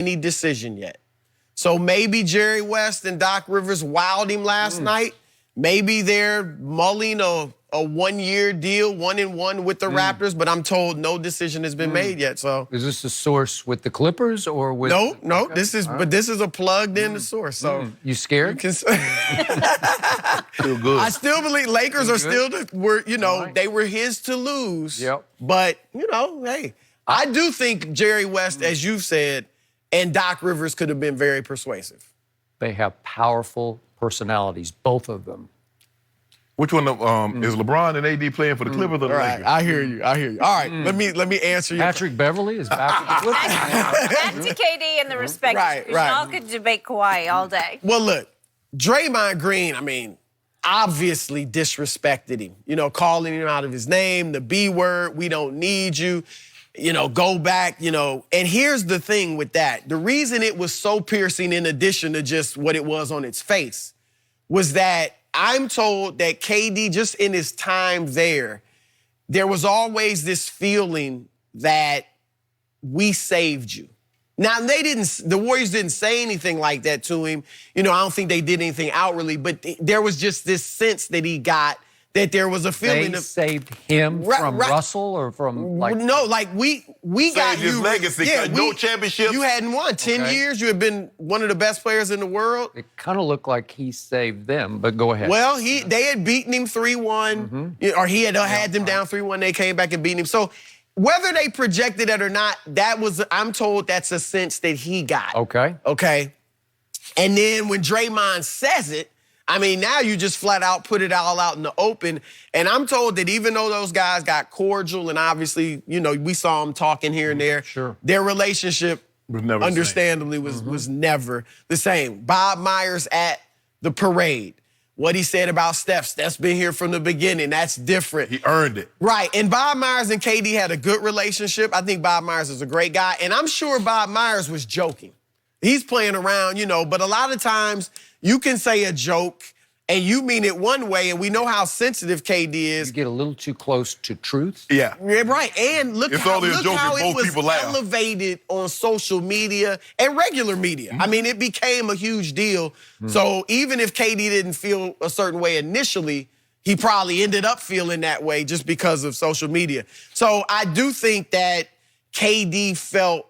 any decision yet. So maybe Jerry West and Doc Rivers wowed him last night. Maybe they're mulling a 1-year deal, 1-1 with the Raptors, but I'm told no decision has been made yet. So is this a source with the Clippers or with? No. Okay. This is, but this is a plugged-in source. So you scared? feel good. I still believe Lakers are still they were his to lose. Yep. But hey, I do think Jerry West, as you've said, and Doc Rivers could have been very persuasive. They have powerful personalities, both of them. Which one is LeBron and AD playing for the Clippers or the All right, Lakers? I hear you. All right, let me answer you. Patrick Beverly is back with the Clippers. Back to KD and the respect. Right. Y'all could debate Kawhi all day. Well, look, Draymond Green, I mean, obviously disrespected him. Calling him out of his name, the B word, we don't need you. Go back, And here's the thing with that. The reason it was so piercing, in addition to just what it was on its face, was that I'm told that KD, just in his time there was always this feeling that we saved you. Now, the Warriors didn't say anything like that to him. I don't think they did anything outwardly, but there was just this sense that he got that there was a feeling They of saved him from Russell or from No, we got his you. legacy. No championships. You hadn't won 10 years. You had been one of the best players in the world. It kind of looked like he saved them, but go ahead. Well, they had beaten him 3-1, or he had them down 3-1. They came back and beat him. So whether they projected it or not, I'm told that's a sense that he got. Okay. And then when Draymond says it, I mean, now you just flat out put it all out in the open. And I'm told that even though those guys got cordial and obviously, we saw them talking here and there, their relationship was never understandably was never the same. Bob Myers at the parade. What he said about Steph. Steph's been here from the beginning. That's different. He earned it. Right. And Bob Myers and KD had a good relationship. I think Bob Myers is a great guy. And I'm sure Bob Myers was joking. He's playing around, but a lot of times you can say a joke and you mean it one way, and we know how sensitive KD is. You get a little too close to truth. Yeah, right. And look how it was elevated on social media and regular media. I mean, it became a huge deal. So even if KD didn't feel a certain way initially, he probably ended up feeling that way just because of social media. So I do think that KD felt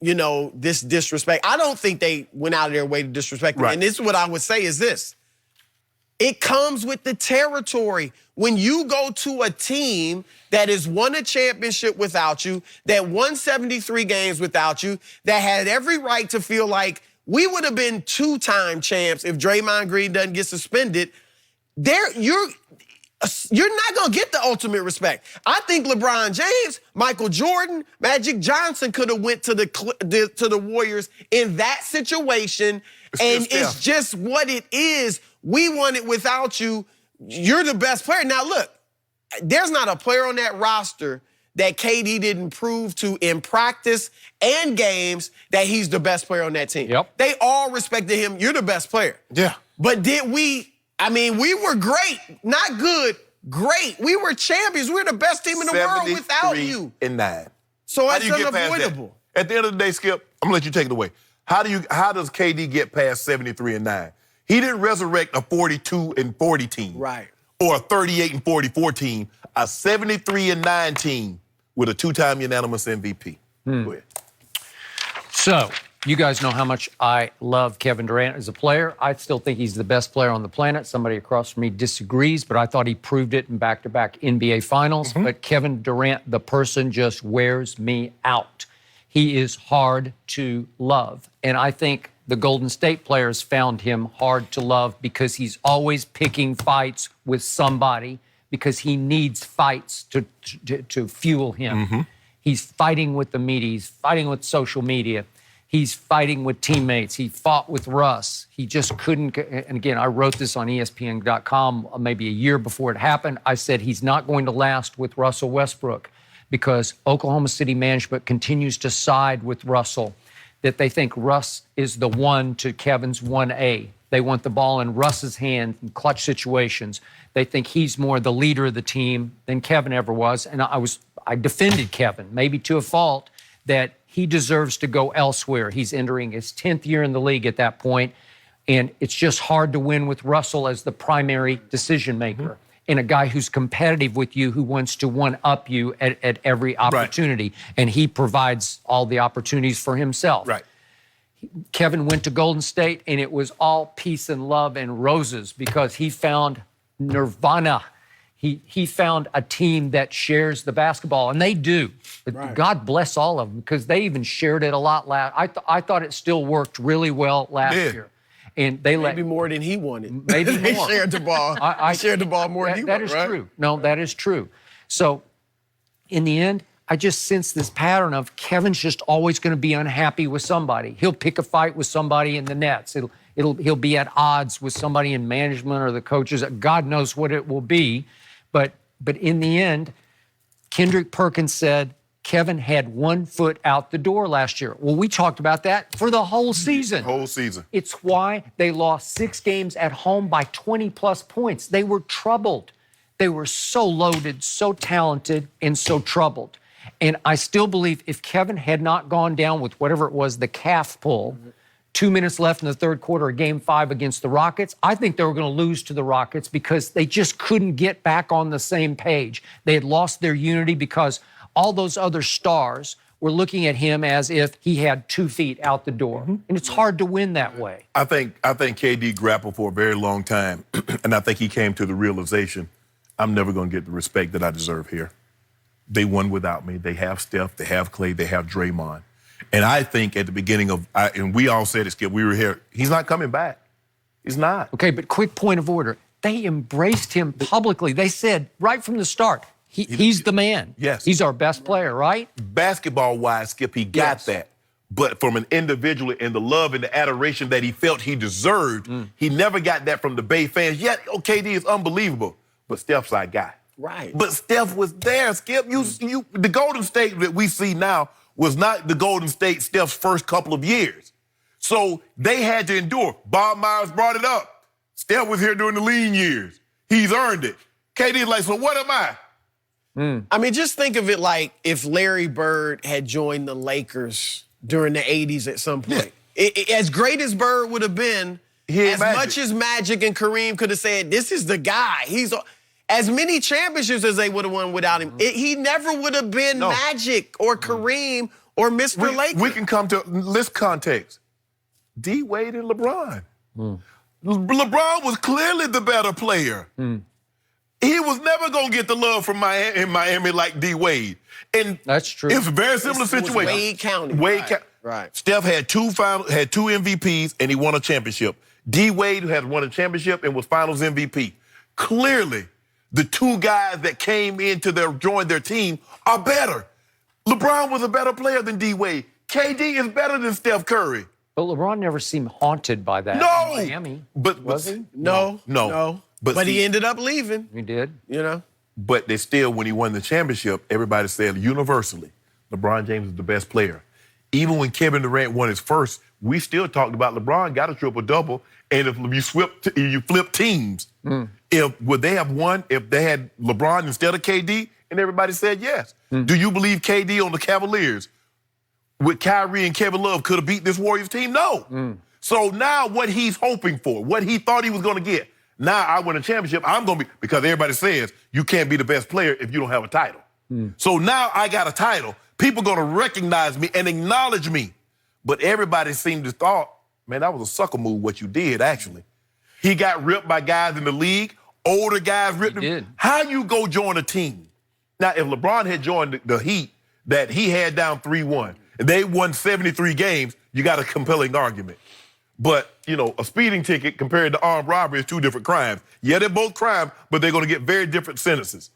this disrespect. I don't think they went out of their way to disrespect him. And this is what I would say is this. It comes with the territory. When you go to a team that has won a championship without you, that won 73 games without you, that had every right to feel like we would have been 2-time champs if Draymond Green doesn't get suspended, you're not going to get the ultimate respect. I think LeBron James, Michael Jordan, Magic Johnson could have went to the Warriors in that situation, and it's just what it is. We won it without you. You're the best player. Now, look, there's not a player on that roster that KD didn't prove to in practice and games that he's the best player on that team. Yep. They all respected him. You're the best player. Yeah. But did we? I mean, we were great. Not good, great. We were champions. We were the best team in the world without you. 73-9. So How it's do you get past unavoidable. that? At the end of the day, Skip, I'm gonna let you take it away. How does KD get past 73-9? He didn't resurrect a 42-40 team. Right. Or a 38-44 team. A 73-9 team with a 2-time unanimous MVP. Go ahead. So, you guys know how much I love Kevin Durant as a player. I still think he's the best player on the planet. Somebody across from me disagrees, but I thought he proved it in back-to-back NBA finals. But Kevin Durant, the person, just wears me out. He is hard to love. And I think the Golden State players found him hard to love because he's always picking fights with somebody because he needs fights to fuel him. He's fighting with the media. He's fighting with social media. He's fighting with teammates. He fought with Russ. He just couldn't. And again, I wrote this on ESPN.com maybe a year before it happened. I said he's not going to last with Russell Westbrook because Oklahoma City management continues to side with Russell, that they think Russ is the one to Kevin's 1A. They want the ball in Russ's hand in clutch situations. They think he's more the leader of the team than Kevin ever was. And I defended Kevin, maybe to a fault, that he deserves to go elsewhere. He's entering his 10th year in the league at that point, and it's just hard to win with Russell as the primary decision maker and a guy who's competitive with you, who wants to one-up you at every opportunity, and he provides all the opportunities for himself. Right. Kevin went to Golden State, and it was all peace and love and roses because he found nirvana. He found a team that shares the basketball, and they do. Right. God bless all of them because they even shared it a lot last. I thought it still worked really well last year. And they maybe more than he wanted. Maybe they more. shared the ball. I shared the ball more than he wanted. That is right? true. No, that is true. So, in the end, I just sense this pattern of Kevin's just always going to be unhappy with somebody. He'll pick a fight with somebody in the Nets. He'll be at odds with somebody in management or the coaches. God knows what it will be, but in the end, Kendrick Perkins said Kevin had 1 foot out the door last year. Well, we talked about that for the whole season. Whole season. It's why they lost 6 games at home by 20-plus points. They were troubled. They were so loaded, so talented, and so troubled. And I still believe if Kevin had not gone down with whatever it was, the calf pull, 2 minutes left in the third quarter of Game 5 against the Rockets, I think they were going to lose to the Rockets because they just couldn't get back on the same page. They had lost their unity because all those other stars were looking at him as if he had 2 feet out the door. And it's hard to win that way. I think KD grappled for a very long time, and I think he came to the realization, I'm never going to get the respect that I deserve here. They won without me. They have Steph, they have Clay, they have Draymond. And I think at the beginning of, and we all said it, Skip, we were here, he's not coming back. He's not. Okay, but quick point of order. They embraced him publicly. They said right from the start, he's the man. Yes. He's our best player, right? Basketball-wise, Skip, he got that. But from an individual and the love and the adoration that he felt he deserved, he never got that from the Bay fans. Yet, KD is unbelievable, but Steph's our guy. Right. But Steph was there, Skip. The Golden State that we see now was not the Golden State Steph's first couple of years. So they had to endure. Bob Myers brought it up. Steph was here during the lean years. He's earned it. KD's like, so what am I? I mean, just think of it like if Larry Bird had joined the Lakers during the 80s at some point. As great as Bird would have been, as much as Magic and Kareem could have said, this is the guy. He's as many championships as they would have won without him. He never would have been Magic or Kareem or Mr. Laker. We can come to this context. D. Wade and LeBron. LeBron was clearly the better player. He was never going to get the love from Miami like D. Wade. And that's true. It's a very similar situation. Wade County. Right. Steph had two MVPs and he won a championship. D. Wade had won a championship and was Finals MVP. Clearly, the two guys that came joined their team are better. LeBron was a better player than D. Wade. KD is better than Steph Curry. But LeBron never seemed haunted by that in Miami. Was he? No. But he ended up leaving. He did. You know? But they still, when he won the championship, everybody said universally, LeBron James is the best player. Even when Kevin Durant won his first, we still talked about LeBron got a triple-double, and if you flip teams, would they have won if they had LeBron instead of KD? And everybody said yes. Do you believe KD on the Cavaliers with Kyrie and Kevin Love could have beat this Warriors team? No. So now what he's hoping for, what he thought he was going to get, now I win a championship, I'm going to be, because everybody says you can't be the best player if you don't have a title. So now I got a title. People are going to recognize me and acknowledge me. But everybody seemed to thought, man, that was a sucker move what you did, actually. He got ripped by guys in the league. Older guys ripped him. How you go join a team? Now, if LeBron had joined the Heat that he had down 3-1, and they won 73 games, you got a compelling argument. But, a speeding ticket compared to armed robbery is two different crimes. Yeah, they're both crimes, but they're going to get very different sentences.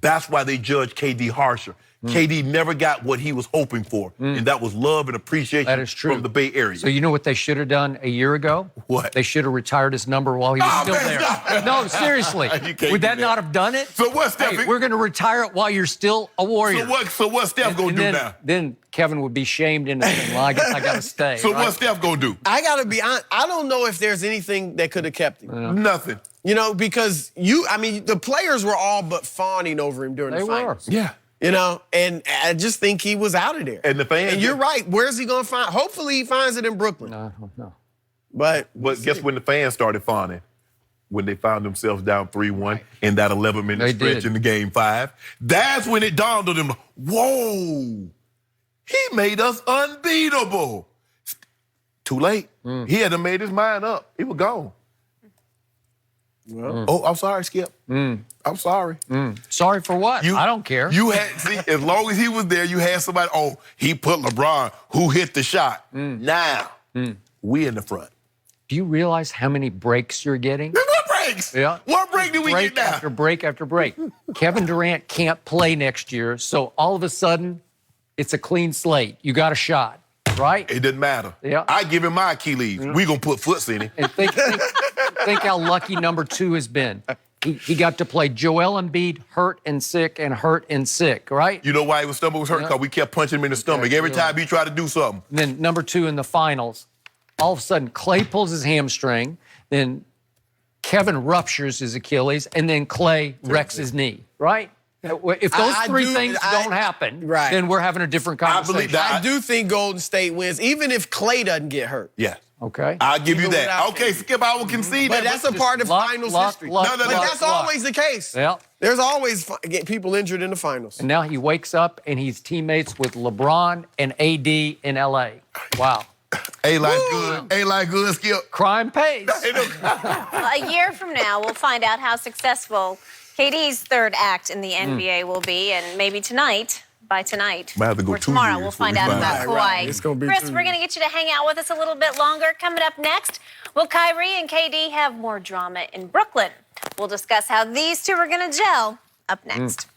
That's why they judge KD harsher. KD never got what he was hoping for, and that was love and appreciation that is true. From the Bay Area. So you know what they should have done a year ago? What? They should have retired his number while he was still there. No, seriously. Would that not have done it? So what's Steph? We're going to retire it while you're still a Warrior. So what's Steph going to do now? Then Kevin would be shamed into saying, well, I guess I got to stay. So what's Steph going to do? I got to be honest. I don't know if there's anything that could have kept him. Nothing. Because the players were all but fawning over him during the finals. Yeah. You know, and I just think he was out of there. And the fans. And you're right. Where's he going to find? Hopefully he finds it in Brooklyn. No. But guess when the fans started fawning? When they found themselves down 3-1 in that 11-minute stretch in the game 5. That's when it dawned on them, whoa, he made us unbeatable. Too late. He had to made his mind up. He was gone. Well, oh, I'm sorry, Skip. I'm sorry. Sorry for what? I don't care. You had, see, as long as he was there, you had somebody, oh, he put LeBron, who hit the shot. Now, we in the front. Do you realize how many breaks you're getting? What breaks? Yeah. What break do we get now? After break after break. Kevin Durant can't play next year, so all of a sudden, it's a clean slate. You got a shot, right? It doesn't matter. Yeah. I give him my Achilles. We gonna put foots in him. And think how lucky number 2 has been. He got to play Joel Embiid hurt and sick, right? You know why his stomach was hurt? Because we kept punching him in the stomach every time he tried to do something. And then number 2 in the finals, all of a sudden Clay pulls his hamstring, then Kevin ruptures his Achilles, and then Clay wrecks his knee, right? If those three things don't happen, then we're having a different conversation. I do think Golden State wins, even if Clay doesn't get hurt. Yeah. Okay. I'll give you that. Okay, Skip, I will concede but that. that's a part of finals history. But that's always the case. Yeah. There's always people injured in the finals. And now he wakes up and he's teammates with LeBron and AD in LA. Wow. A-like good. A-like good, Skip. Crime pays. A year from now, we'll find out how successful KD's third act in the NBA will be, and maybe tonight, by tonight, Might have to go or 2 tomorrow, years we'll find out about Kawhi. It's gonna be Chris, 2 we're going to get you to hang out with us a little bit longer. Coming up next, will Kyrie and KD have more drama in Brooklyn? We'll discuss how these two are going to gel up next.